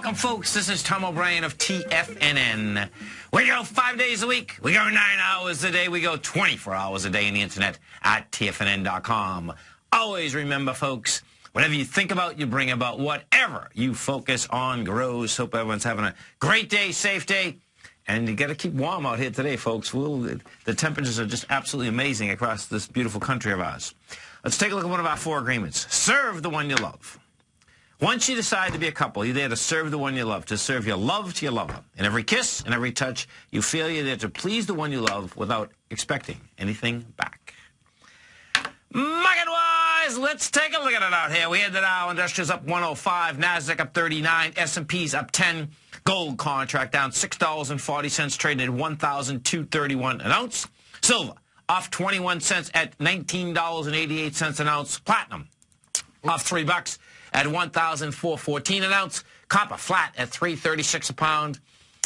Welcome, folks. This is Tom O'Brien of TFNN. We go 5 days a week. We go 9 hours a day. We go 24 hours a day on the internet at TFNN.com. Always remember, folks, whatever you think about, you bring about. Whatever you focus on grows. Hope everyone's having a great day, safe day. And you got to keep warm out here today, folks. The temperatures are just absolutely amazing across this beautiful country of ours. Let's take a look at one of our 4 agreements. Serve the one you love. Once you decide to be a couple, you're there to serve the one you love, to serve your love to your lover. In every kiss and every touch, you feel you're there to please the one you love without expecting anything back. Market-wise, let's take a look at it out here. We had the Dow Industrials up 105, NASDAQ up 39, S&P's up 10, gold contract down $6.40, trading at $1,231 an ounce. Silver off 21 cents at $19.88 an ounce. Platinum off $3 at $1,414 an ounce. Copper flat at $3.36 a pound.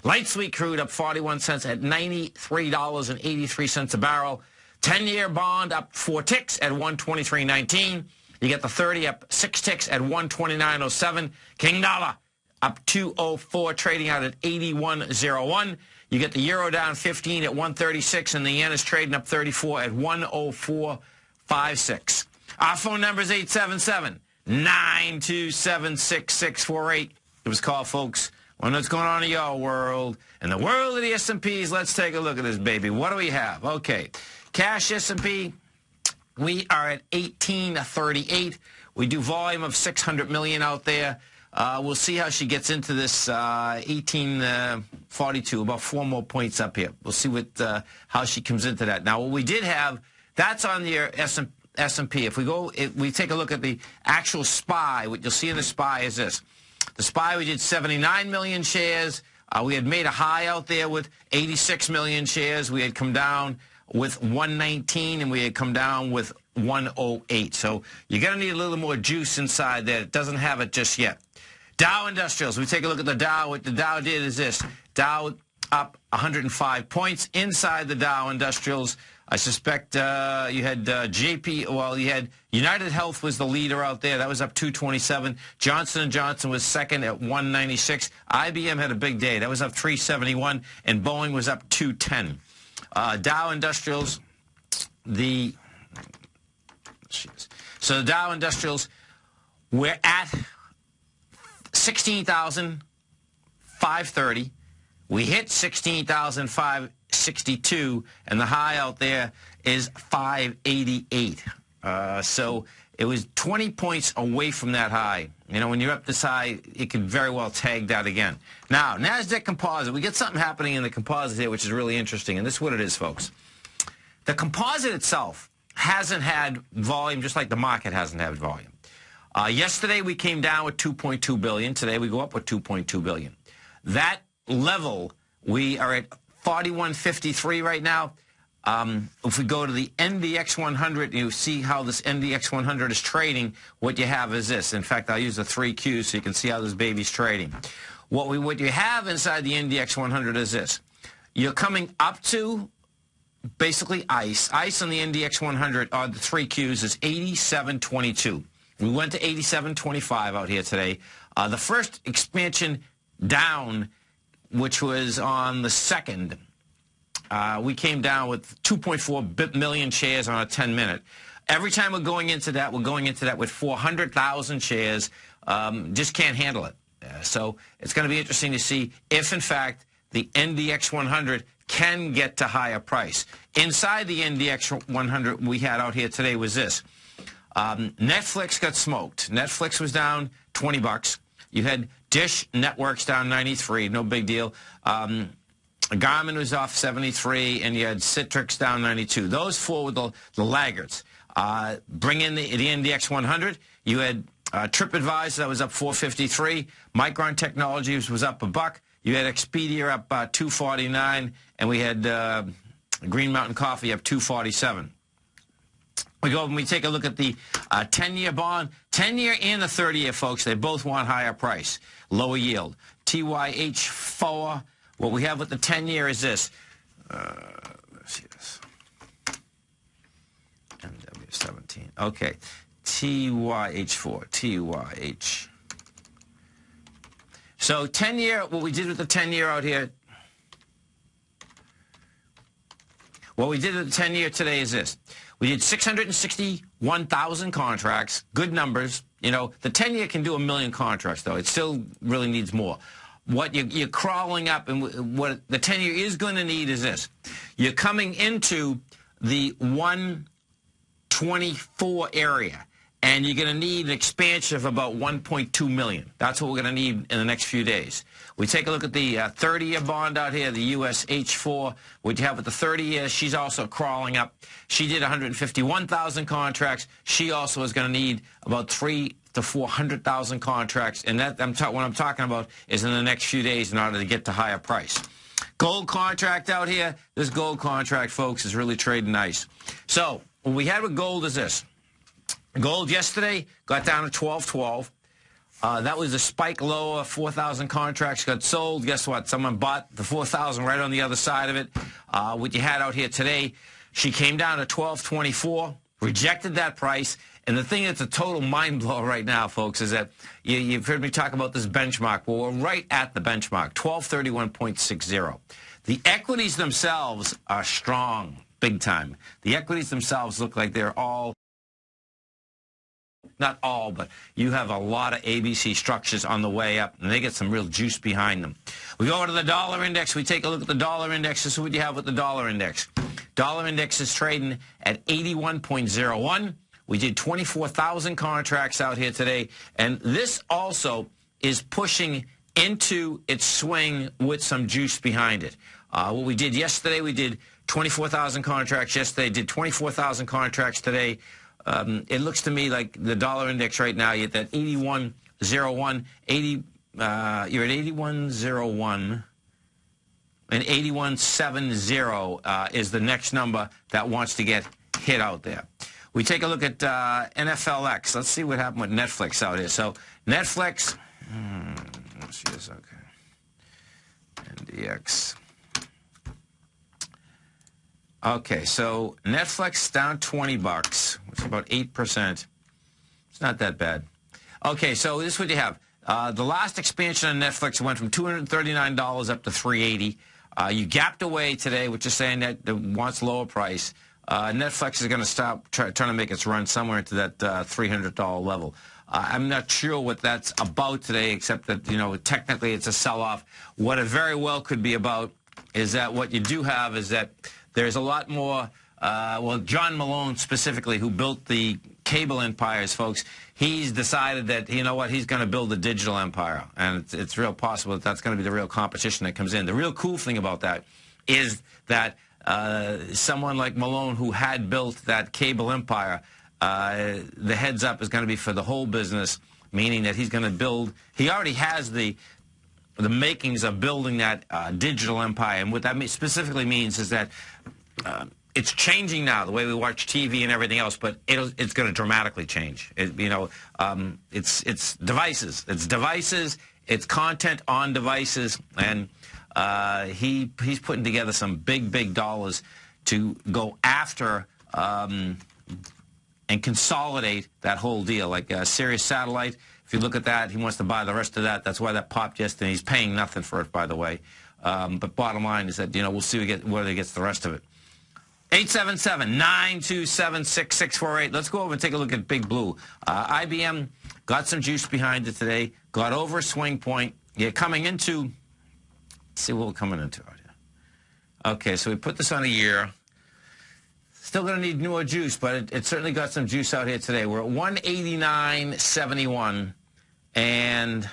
Light sweet crude up 41 cents at $93.83 a barrel. 10-year bond up 4 ticks at 123.19. You get the 30 up 6 ticks at 129.07. King dollar up 204, trading out at 81.01. You get the euro down 15 at 136, and the yen is trading up 34 at 104.56. Our phone number is 877-927-6648. It was called, folks. When what's going on in your world, in the world of the S&Ps, let's take a look at this baby. What do we have? Okay, cash S&P, we are at 1838. We do volume of 600 million out there. We'll see how she gets into this 1842, about 4 more points up here. We'll see how she comes into that. Now, what we did have, that's on your S&P. If we take a look at the actual SPY, what you'll see in the SPY is this. The SPY, we did 79 million shares. We had made a high out there with 86 million shares. We had come down with 119, and we had come down with 108. So you're going to need a little more juice inside there. It doesn't have it just yet. Dow Industrials, we take a look at the Dow. What the Dow did is this. Dow up 105 points. Inside the Dow Industrials, I suspect you had you had United Health was the leader out there. That was up 227. Johnson & Johnson was second at 196. IBM had a big day. That was up 371. And Boeing was up 210. Dow Industrials, the Dow Industrials, we're at 16,530. We hit 16,562, and the high out there is 588. So it was 20 points away from that high. You know, when you're up this high, it could very well tag that again. Now, NASDAQ Composite, we get something happening in the composite here, which is really interesting, and this is what it is, folks. The composite itself hasn't had volume, just like the market hasn't had volume. Yesterday, we came down with 2.2 billion. Today, we go up with 2.2 billion. That level, we are at 41.53 right now. If we go to the NDX 100, you see how this NDX 100 is trading. What you have is this. In fact, I'll use the 3 Qs so you can see how this baby's trading. What you have inside the NDX 100 is this. You're coming up to basically ICE. ICE on the NDX 100 are the 3 Qs is 87.22. We went to 87.25 out here today. The first expansion down, which was on the 2nd, we came down with 2.4 million shares on a 10-minute. Every time we're going into that with 400,000 shares. Just can't handle it. So it's going to be interesting to see if, in fact, the NDX 100 can get to higher price. Inside the NDX 100 we had out here today was this. Netflix got smoked. Netflix was down $20. You had Dish Networks down 93, no big deal. Garmin was off 73, and you had Citrix down 92. Those 4 were the laggards. Bring in the NDX 100. You had TripAdvisor, that was up 453. Micron Technologies was up $1. You had Expedia up 249, and we had Green Mountain Coffee up 247. We go and we take a look at the 10-year bond. 10-year and the 30-year, folks, they both want higher price, lower yield. TYH4, what we have with the 10-year is this. Let's see this. MW17. Okay. TYH4. TYH. So 10-year, what we did with the 10-year out here, what we did with the 10-year today is this. We did 661,000 contracts, good numbers. You know, the 10-year can do 1 million contracts, though. It still really needs more. What you're crawling up, and what the 10-year is going to need is this. You're coming into the 124 area, and you're going to need an expansion of about 1.2 million. That's what we're going to need in the next few days. We take a look at the 30-year bond out here, the US H4. What you have with the 30-year, she's also crawling up. She did 151,000 contracts. She also is going to need about 300,000 to 400,000 contracts, and that what I'm talking about is in the next few days in order to get to higher price. Gold contract out here. This gold contract, folks, is really trading nice. So what we had with gold is this. Gold yesterday got down to 12.12. That was a spike lower. 4,000 contracts got sold. Guess what? Someone bought the 4,000 right on the other side of it. What you had out here today, she came down to 12.24, rejected that price. And the thing that's a total mind blower right now, folks, is that you've heard me talk about this benchmark. Well, we're right at the benchmark, 1231.60. The equities themselves are strong, big time. The equities themselves look like they're all, not all, but you have a lot of ABC structures on the way up, and they get some real juice behind them. We go over to the dollar index. We take a look at the dollar index. This is what you have with the dollar index. Dollar index is trading at 81.01. We did 24,000 contracts out here today, and this also is pushing into its swing with some juice behind it. What we did yesterday, we did 24,000 contracts yesterday, did 24,000 contracts today. It looks to me like the dollar index right now, you're at that 81.01, you're at 81.01, and 81.70 is the next number that wants to get hit out there. We take a look at NFLX. Let's see what happened with Netflix out here. So Netflix, let's see this, okay. NDX. Okay, so Netflix down 20 bucks, which is about 8%. It's not that bad. Okay, so this is what you have. The last expansion on Netflix went from $239 up to $380. You gapped away today, which is saying that it wants lower price. Netflix is going to stop trying to make its run somewhere into that $300 level. I'm not sure what that's about today, except that, you know, technically it's a sell-off. What it very well could be about is that what you do have is that there's a lot more, well, John Malone specifically, who built the cable empires, folks, he's decided that, you know what, he's going to build a digital empire. And it's real possible that that's going to be the real competition that comes in. The real cool thing about that is that someone like Malone, who had built that cable empire, the heads up is going to be for the whole business, meaning that he's going to build, he already has the makings of building that digital empire. And what that specifically means is that it's changing now, the way we watch TV and everything else, but it's going to dramatically change. It's devices. It's devices. It's content on devices. And he's putting together some big dollars to go after and consolidate that whole deal. Like Sirius Satellite, if you look at that, he wants to buy the rest of that. That's why that popped yesterday. He's paying nothing for it, by the way. But bottom line is that, you know, we'll see whether he gets the rest of it. 877-927-6648. Let's go over and take a look at Big Blue. IBM got some juice behind it today, got over a swing point. Yeah, coming into, let's see what we're coming into out here. Okay, so we put this on a year. Still going to need more juice, but it certainly got some juice out here today. We're at 189.71, and,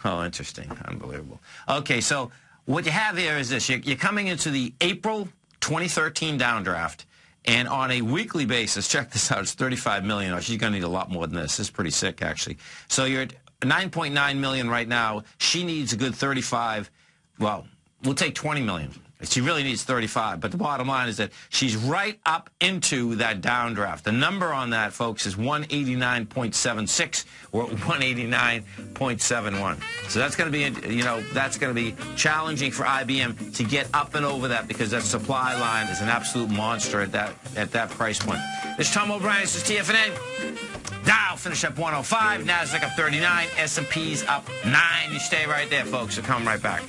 oh, interesting, unbelievable. Okay, so what you have here is this. You're coming into the April 2013 downdraft, and on a weekly basis, check this out, it's 35 million. Oh, she's going to need a lot more than this. This is pretty sick, actually. So you're at 9.9 million right now. She needs a good 35. Well, we'll take 20 million. She really needs 35, but the bottom line is that she's right up into that downdraft. The number on that, folks, is 189.76 or 189.71. So that's going to be, that's going to be challenging for IBM to get up and over that because that supply line is an absolute monster at that price point. This is Tom O'Brien. This is TFNN. Dow finished up 105, Nasdaq up 39, S&P's up 9. You stay right there, folks. We'll come right back.